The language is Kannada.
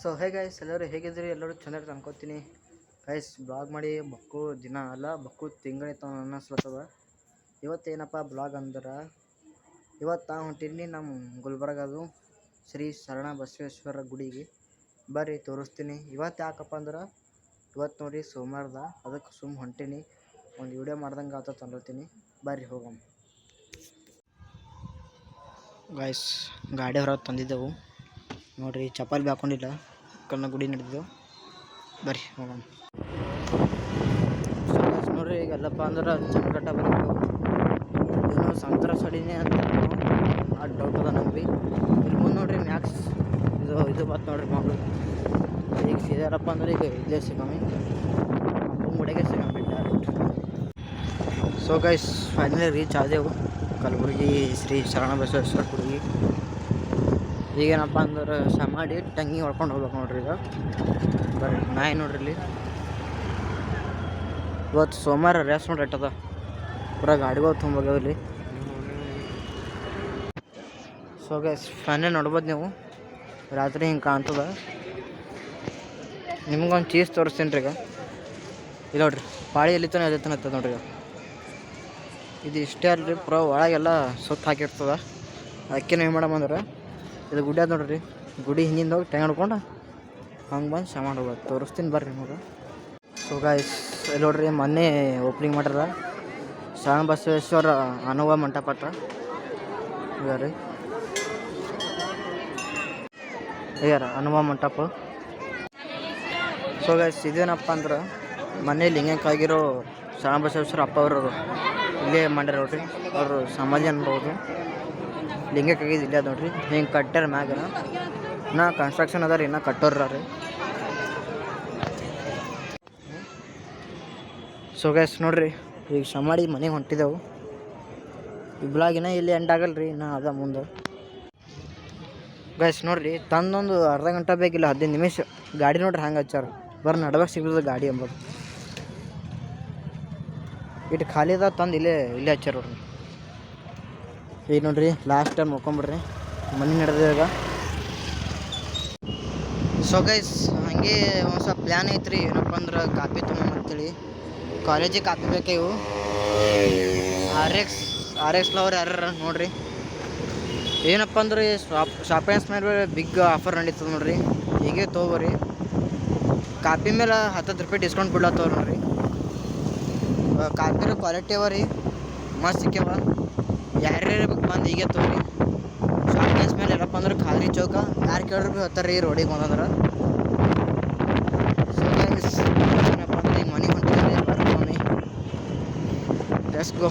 ಸೊ ಹೇ ಗೈಸ್, ಎಲ್ಲರೂ ಹೇಗಿದ್ದೀರಿ? ಎಲ್ಲರೂ ಚೆನ್ನಾಗಿ ಅನ್ಕೋತೀನಿ ಗೈಸ್. ಬ್ಲಾಗ್ ಮಾಡಿ ಬಕ್ಕು ದಿನ ಅಲ್ಲ, ಬಕ್ಕು ತಿಂಗಳಿತ್ತು ಅನ್ನಿಸ್ಲತ್ತದ. ಇವತ್ತೇನಪ್ಪ ಬ್ಲಾಗ್ ಅಂದ್ರೆ, ಇವತ್ತು ಹೊಂಟೀನಿ ನಮ್ಮ ಗುಲ್ಬರ್ಗದು ಶ್ರೀ ಶರಣ ಬಸವೇಶ್ವರ ಗುಡಿಗೆ. ಬರ್ರಿ ತೋರಿಸ್ತೀನಿ. ಇವತ್ತು ಯಾಕಪ್ಪ ಅಂದ್ರೆ, ಇವತ್ತು ನೋಡಿ ಸೋಮವಾರದ, ಅದಕ್ಕೆ ಹೊಂಟೀನಿ. ಒಂದು ವಿಡಿಯೋ ಮಾಡ್ದಂಗೆ ಆತ ತಂದಿರ್ತೀನಿ. ಬರ್ರಿ ಹೋಗಮ್ಮ. ಗೈಸ್, ಗಾಡಿ ಹೊರಗೆ ತಂದಿದ್ದೆವು ನೋಡ್ರಿ. ಚಪ್ಪಲ್ ಭೀ ಹಾಕೊಂಡಿಲ್ಲ, ಕನ್ನ ಗುಡಿ ನಡೆದಿದ್ದೆವು. ಬರ್ರಿ ಹೋಗೋಣ. ನೋಡ್ರಿ, ಈಗ ಎಲ್ಲಪ್ಪ ಅಂದ್ರೆ ಚಮಕಟ್ಟ ಬರಬೇಕು. ಏನೋ ಸಂತರ ಸಡಿನೇ ಅಂತ ಆ ಡೌಟ್ ಅದ ನಂಗೆ ಭೀ. ಇಲ್ಲಿ ಮುಂದೆ ನೋಡ್ರಿ ಮ್ಯಾಕ್ಸ್ ಇದು ಬತ್ತು ನೋಡ್ರಿ ಮಗಳು. ಈಗ ಸೀದಾರಪ್ಪ ಅಂದ್ರೆ ಈಗ ಇಲ್ಲೇ ಸಿಗಮ್ಮಿ, ನಮ್ಮ ಗುಡಿಗೆ ಸಿಗಮ್ಮಿ direct. So guys, finally reach ಆದೆವು ಕಲಬುರ್ಗಿ ಶ್ರೀ ಶರಣ ಬಸವೇಶ್ವರ ಗುಡಿಗೆ. ಈಗೇನಪ್ಪ ಅಂದ್ರೆ ಮಾಡಿ ಟಂಗಿ ಹೊಡ್ಕೊಂಡು ಹೋಗ್ಬೇಕು ನೋಡ್ರಿ. ಈಗ ಬರ್ರಿ ನಾಯಿ ನೋಡ್ರಿ. ಇಲ್ಲಿ ಇವತ್ತು ಸೋಮವಾರ ರೇಸ್ ನೋಡಿ ಇಟ್ಟದ, ಪೂರ ಗಾಡಿಗಳು ತುಂಬೋಗ್ಯಾವ ಇಲ್ಲಿ. ಸೊ ಗೈಸ್, ಫ್ಯಾನೇ ನೋಡ್ಬೋದು ನೀವು, ರಾತ್ರಿ ಹಿಂಗೆ ಕಾಣ್ತದ. ನಿಮ್ಗೊಂದು ಚೀಸ್ ತೋರಿಸ್ತೀನಿ ರೀ. ಈಗ ಇದು ನೋಡ್ರಿ, ಪಾಳಿ ಎಲ್ಲಿತಾನೆ ಎಲ್ಲಿತಾನೆ ಹತ್ತದ ನೋಡ್ರಿ. ಇದು ಇಷ್ಟೇ ಅಲ್ರಿ, ಪೂರ ಒಳಗೆಲ್ಲ ಸುತ್ತ ಹಾಕಿರ್ತದ. ಅದಕ್ಕೆ ನೀವು ಮಾಡಮ್ಮಂದ್ರೆ ಇದು ಗುಡಿ ಅದ ನೋಡ್ರಿ. ಗುಡಿ ಹಿಂದಿಂದ ಹೋಗಿ ಟೈಮ್ ಹಿಡ್ಕೊಂಡು ಹಂಗೆ ಬಂದು ಸಾಮಾನು ಹೋಗೋದು ತೋರಿಸ್ತೀನಿ ಬರ್ರಿ ನಿಮಗೆ. ಸೊ ಗೈಸ್, ಇಲ್ಲಿ ನೋಡ್ರಿ, ಮೊನ್ನೆ ಓಪನಿಂಗ್ ಮಾಡ್ಯಾರ ಶರಣ ಬಸವೇಶ್ವರ ಅನುಭವ ಮಂಟಪ ಹತ್ರ ರೀ. ಯಾರ ಅನುಭವ ಮಂಟಪ. ಸೊ ಗೈಸ್, ಇದೇನಪ್ಪ ಅಂದ್ರೆ ಮನೇಲಿ ಲಿಂಗಕ್ಕಾಗಿರೋ ಶರಣ ಬಸವೇಶ್ವರ ಅಪ್ಪ ಅವರು ಇಲ್ಲೇ ಮಾಡ್ಯಾರ ನೋಡ್ರಿ. ಅವರು ಸಮಾಧಿ ಅನ್ಬೋದು, ಲಿಂಗಕ್ಕಾಗಿದ್ದು ಇಲ್ಲೇ ಅದು ನೋಡ್ರಿ. ಹಿಂಗೆ ಕಟ್ಟಾರ ಮ್ಯಾಗ, ಇನ್ನೂ ಕನ್ಸ್ಟ್ರಕ್ಷನ್ ಅದ ರೀ, ಇನ್ನೂ ಕಟ್ಟೋರ ರೀ. ಸೊ ಗೈಸ್ ನೋಡ್ರಿ, ಈಗ ಸಮಾಧಿ ಮನೆಗೆ ಹೊಂಟಿದೆವು. ಈ ಬ್ಲಾಗಿನ ಇಲ್ಲಿ ಎಂಡ್ ಆಗಲ್ಲ ರೀ, ಇನ್ನೂ ಅದ ಮುಂದೆ. ಗೈಸ್ ನೋಡ್ರಿ, ತಂದೊಂದು ಅರ್ಧ ಗಂಟೆ ಬೇಕಿಲ್ಲ 15 ನಿಮಿಷ. ಗಾಡಿ ನೋಡ್ರಿ ಹಂಗೆ ಹಚ್ಚಾರ, ಬರ್ರಿ ನಡ್ಬೇಕು ಸಿಗ್ತದೆ ಗಾಡಿ ಎಂಬುದು. ಇಟ್ಟು ಖಾಲಿ ಅದ, ತಂದು ಇಲ್ಲೇ ಹಚ್ಚಾರ ನೋಡ್ರಿ. ಈಗ ನೋಡ್ರಿ, ಲಾಸ್ಟ್ ಟೈಮ್ ನೋಡ್ಕೊಂಬಿಡ್ರಿ, ಮನೆ ನಡೆದಾಗ. ಸೊ ಗೈಸ್, ಹಾಗೆ ಒಂದು ಸ್ವಲ್ಪ ಪ್ಲ್ಯಾನ್ ಐತ್ರಿ. ಏನಪ್ಪ ಅಂದ್ರೆ ಕಾಪಿ ತೊಗೊಂಬಂತೇಳಿ, ಕಾಲೇಜಿಗೆ ಕಾಪಿ ಬೇಕಾ ಇವು. ಆರ್ ಎಕ್ಸ್ ಲವರ್ ಯಾರು ನೋಡ್ರಿ. ಏನಪ್ಪ ಅಂದ್ರೆ ಶಾಪಿಂಗ್ಸ್ ಮೇಲೆ ಬಿಗ್ ಆಫರ್ ನಡೀತದೆ ನೋಡ್ರಿ. ಹೀಗೆ ತೊಗೋರಿ, ಕಾಪಿ ಮೇಲೆ 10 ರೂಪಾಯಿ ಡಿಸ್ಕೌಂಟ್ ಬಿಡ್ಲತ್ತವ ನೋಡ್ರಿ. ಕಾಪಿರ ಕ್ವಾಲಿಟಿ ಅವ ರೀ, ಮಸ್ತ್ ಸಿಕ್ಕ್ಯಾವ. ಯಾರ್ಯಾರು ಬಂದು ಹೀಗೆ ತೊಗೊರಿ. ಶಾಪಿಂಗ್ಸ್ ಮೇಲೆ ಏನಪ್ಪ ಅಂದ್ರೆ ಖಾಲಿ ಚೌಕ, ಯಾರು ಕೇಳಿದ್ರು ಭೀ ಹೋಗ್ತಾರೆ ರೀ ರೋಡಿಗೆ ಬಂದಂದ್ರೆ. ಸೊ ಗೈಸ್, ಏನಪ್ಪ ಅಂದ್ರೆ ಈಗ ಮನೆ ಹೊಂಟಿದ್ದಾರೆ, ಬರ್ರಿ ಮನೆ. Let's go.